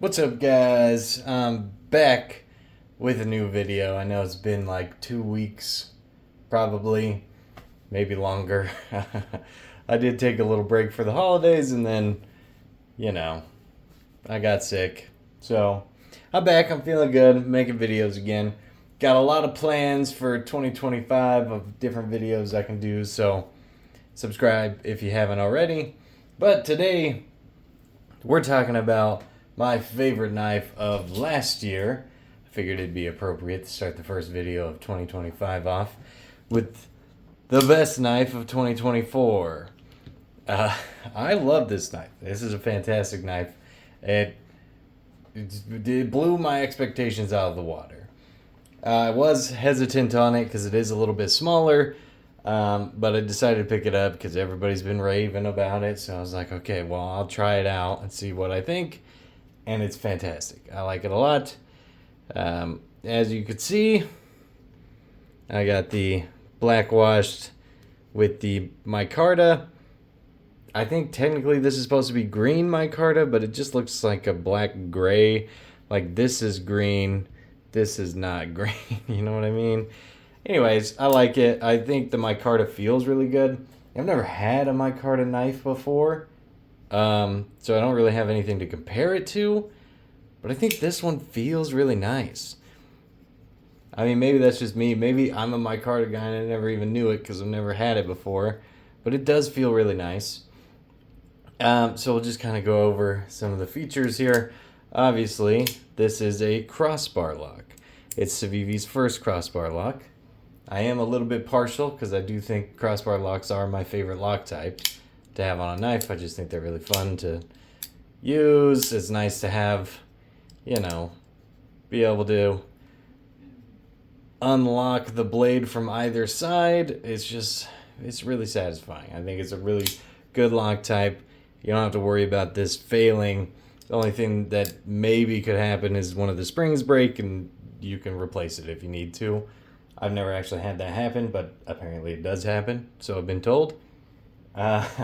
What's up, guys? I'm back with a new video. I know it's been like 2 weeks, probably, maybe longer. I did take a little break for the holidays and then, you know, I got sick. So I'm back. I'm feeling good, making videos again. Got a lot of plans for 2025 of different videos I can do, so subscribe if you haven't already. But today, we're talking about my favorite knife of last year. I figured it'd be appropriate to start the first video of 2025 off with the best knife of 2024. I love this knife. This is a fantastic knife. It blew my expectations out of the water. I was hesitant on it because it is a little bit smaller, but I decided to pick it up because everybody's been raving about it. So I was like, okay, well, I'll try it out and see what I think. And it's fantastic. I like it a lot. As you could see, I got the black washed with the micarta. I think technically this is supposed to be green micarta, but it just looks like a black gray. Like this is green, this is not green. You know what I mean? Anyways, I like it. I think the micarta feels really good. I've never had a micarta knife before, so I don't really have anything to compare it to. But I think this one feels really nice. I mean, maybe that's just me. Maybe I'm a micarta guy and I never even knew it because I've never had it before. But it does feel really nice. So we'll just kind of go over some of the features here. Obviously, this is a crossbar lock. It's Civivi's first crossbar lock. I am a little bit partial because I do think crossbar locks are my favorite lock type to have on a knife. I just think they're really fun to use. It's nice to have, be able to unlock the blade from either side. It's really satisfying. I think it's a really good lock type. You don't have to worry about this failing. The only thing that maybe could happen is one of the springs break and you can replace it if you need to. I've never actually had that happen, but apparently it does happen, so I've been told. I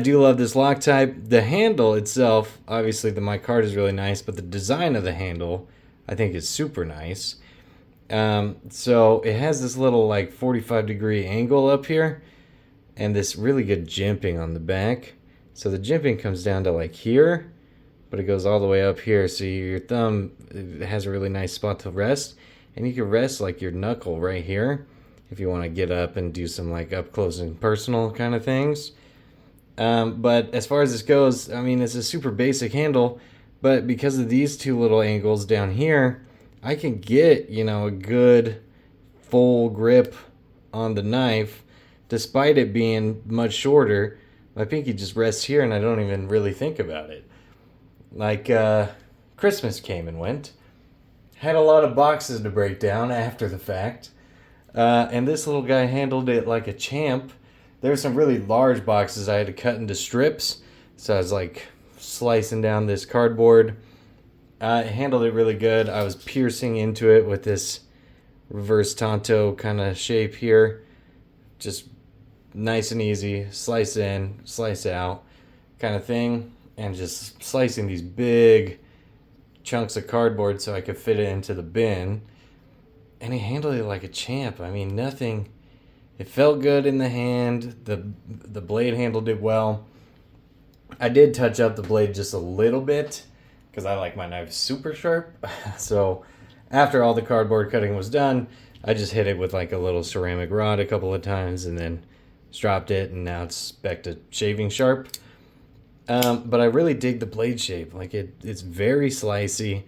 do love this lock type. The handle itself, obviously the micarta is really nice, but the design of the handle I think is super nice. So it has this little 45-degree angle up here and this really good jimping on the back. So the jimping comes down to here, but it goes all the way up here. So your thumb, it has a really nice spot to rest, and you can rest your knuckle right here if you want to get up and do some up close and personal kind of things. But as far as this goes, I mean, it's a super basic handle, but because of these two little angles down here, I can get, a good full grip on the knife, despite it being much shorter. My pinky just rests here and I don't even really think about it. Christmas came and went. Had a lot of boxes to break down after the fact. And this little guy handled it like a champ. There were some really large boxes I had to cut into strips. So I was slicing down this cardboard. I handled it really good. I was piercing into it with this reverse tanto kind of shape here. Just nice and easy. Slice in, slice out kind of thing. And just slicing these big chunks of cardboard so I could fit it into the bin. And he handled it like a champ. I mean, nothing... It felt good in the hand. The blade handled it well. I did touch up the blade just a little bit because I like my knife super sharp. So after all the cardboard cutting was done, I just hit it with a little ceramic rod a couple of times and then dropped it, and now it's back to shaving sharp. But I really dig the blade shape. It's very slicey,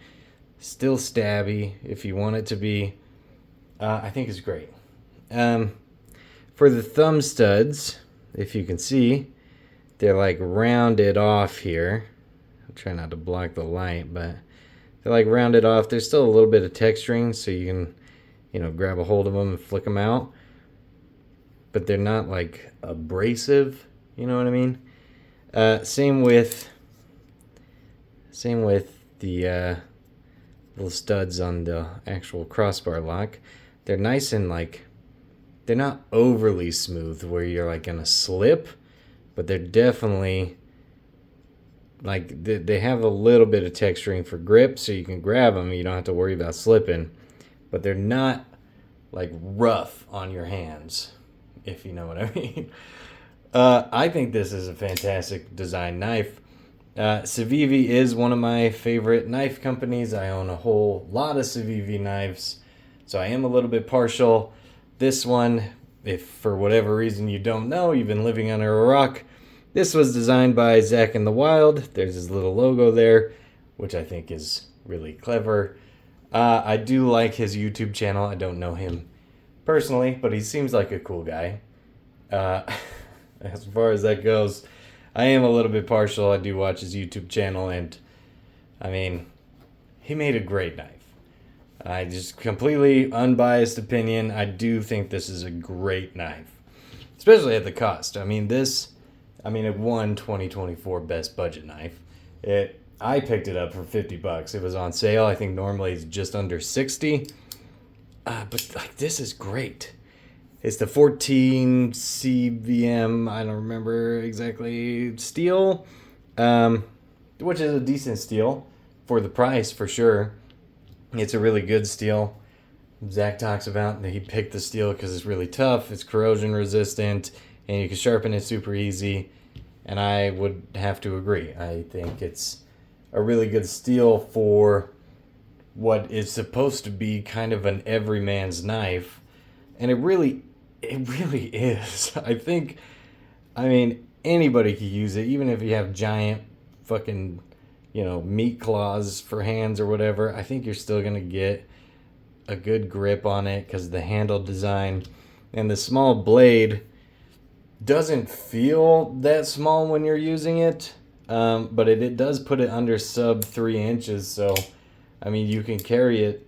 still stabby if you want it to be. I think it's great. For the thumb studs, if you can see, they're rounded off here. I'll try not to block the light, but they're rounded off. There's still a little bit of texturing, so you can, grab a hold of them and flick them out. But they're not abrasive, you know what I mean? Same with the little studs on the actual crossbar lock. They're nice and they're not overly smooth where you're gonna slip, but they're definitely like they have a little bit of texturing for grip, so you can grab them. You don't have to worry about slipping, but they're not like rough on your hands, if you know what I mean. I think this is a fantastic design knife. Civivi is one of my favorite knife companies. I own a whole lot of Civivi knives, so I am a little bit partial. This one, if for whatever reason you don't know, you've been living under a rock, this was designed by Zack in the Wild. There's his little logo there, which I think is really clever. I do like his YouTube channel. I don't know him personally, but he seems like a cool guy. As far as that goes, I am a little bit partial. I do watch his YouTube channel, and I mean, he made a great knife. I just completely unbiased opinion. I do think this is a great knife, especially at the cost. I mean, it won 2024 Best Budget Knife. I picked it up for $50. It was on sale. I think normally it's just under 60. But like, this is great. It's the 14 CVM, I don't remember exactly, steel, which is a decent steel for the price for sure. It's a really good steel. Zack talks about that he picked the steel because it's really tough, it's corrosion resistant, and you can sharpen it super easy. And I would have to agree. I think it's a really good steel for what is supposed to be kind of an everyman's knife. And it really is. I mean, anybody can use it, even if you have giant fucking, meat claws for hands or whatever. I think you're still going to get a good grip on it because of the handle design. And the small blade doesn't feel that small when you're using it, but it does put it under sub 3 inches. So, I mean, you can carry it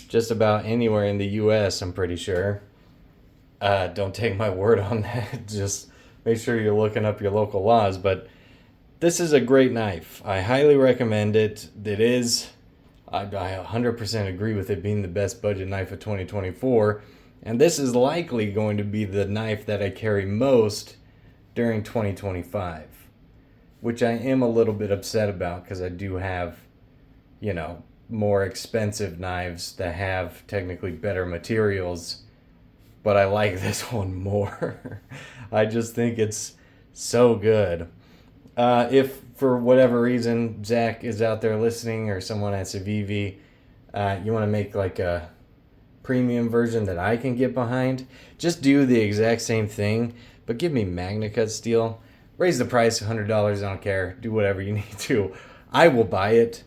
just about anywhere in the U.S., I'm pretty sure. Don't take my word on that. Just make sure you're looking up your local laws. But this is a great knife. I highly recommend it. It is, I 100% agree with it being the best budget knife of 2024. And this is likely going to be the knife that I carry most during 2025, which I am a little bit upset about because I do have, more expensive knives that have technically better materials, but I like this one more. I just think it's so good. If for whatever reason Zack is out there listening, or someone at Civivi, you want to make like a premium version that I can get behind, just do the exact same thing, but give me Magna Cut steel. Raise the price $100, I don't care. Do whatever you need to. I will buy it,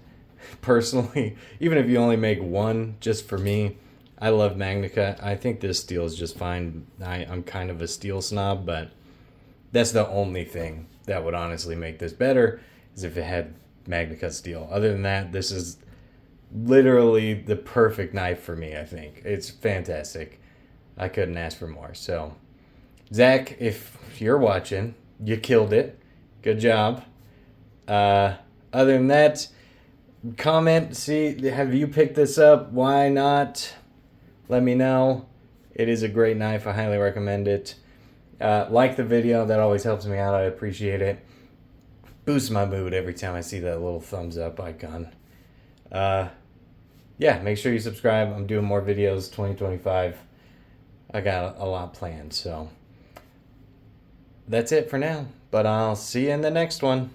personally, even if you only make one just for me. I love Magna Cut. I think this steel is just fine. I'm kind of a steel snob, but that's the only thing that would honestly make this better, is if it had Magna Cut steel. Other than that, this is literally the perfect knife for me, I think. It's fantastic. I couldn't ask for more. So, Zack, if you're watching, you killed it. Good job. Other than that, comment, see, have you picked this up? Why not? Let me know. It is a great knife. I highly recommend it. Like the video. That always helps me out. I appreciate it. Boosts my mood every time I see that little thumbs up icon. Yeah, make sure you subscribe. I'm doing more videos 2025. I got a lot planned, so that's it for now. But I'll see you in the next one.